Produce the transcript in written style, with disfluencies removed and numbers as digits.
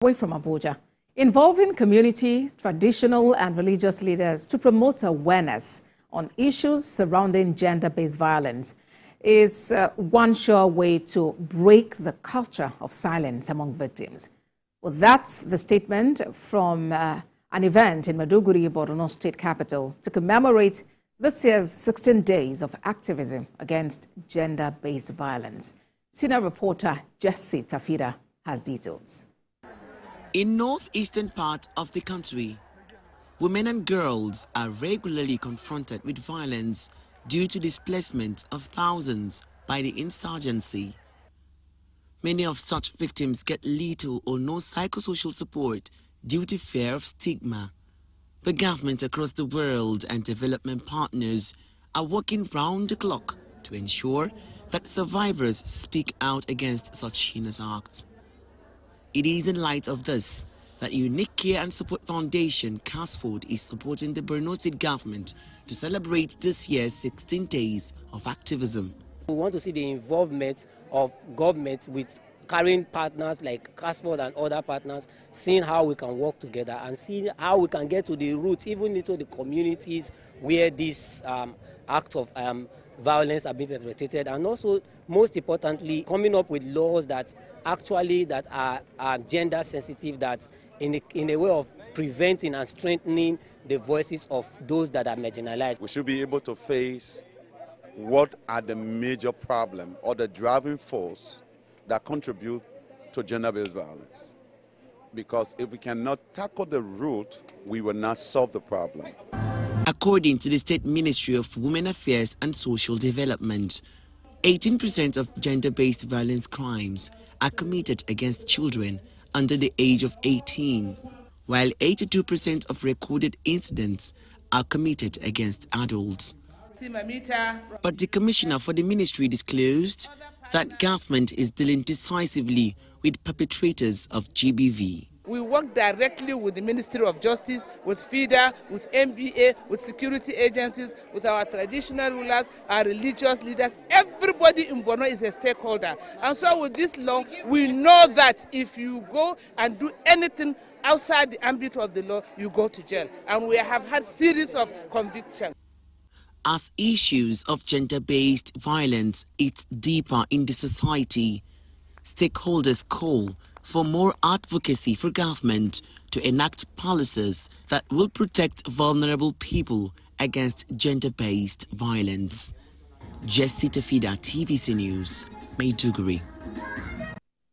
Away from Abuja, involving community, traditional and religious leaders to promote awareness on issues surrounding gender-based violence is one sure way to break the culture of silence among victims. Well, that's the statement from an event in Maiduguri, Borno state capital, to commemorate this year's 16 days of activism against gender-based violence. Senior reporter Jessie Tafida has details. In northeastern part of the country, women and girls are regularly confronted with violence due to displacement of thousands by the insurgency. Many of such victims get little or no psychosocial support due to fear of stigma. The government across the world and development partners are working round the clock to ensure that survivors speak out against such heinous acts. It is in light of this that Unique Care and Support Foundation, CASFORD, is supporting the Borno State government to celebrate this year's 16 days of activism. We want to see the involvement of government with carrying partners like CASFORD and other partners, seeing how we can work together and seeing how we can get to the roots, even into the communities where this act of violence are being perpetrated, and also, most importantly, coming up with laws that actually are gender sensitive, that in a way of preventing and strengthening the voices of those that are marginalized. We should be able to face what are the major problems or the driving force that contribute to gender-based violence. Because if we cannot tackle the root, we will not solve the problem. According to the State Ministry of Women Affairs and Social Development, 18% of gender-based violence crimes are committed against children under the age of 18, while 82% of recorded incidents are committed against adults. But the commissioner for the ministry disclosed that government is dealing decisively with perpetrators of GBV. We work directly with the Ministry of Justice, with FIDA, with MBA, with security agencies, with our traditional rulers, our religious leaders. Everybody in Borno is a stakeholder. And so with this law, we know that if you go and do anything outside the ambit of the law, you go to jail. And we have had series of convictions. As issues of gender-based violence eat deeper in the society, stakeholders call for more advocacy for government to enact policies that will protect vulnerable people against gender-based violence. Jessie Tafida, TVC News, Maiduguri.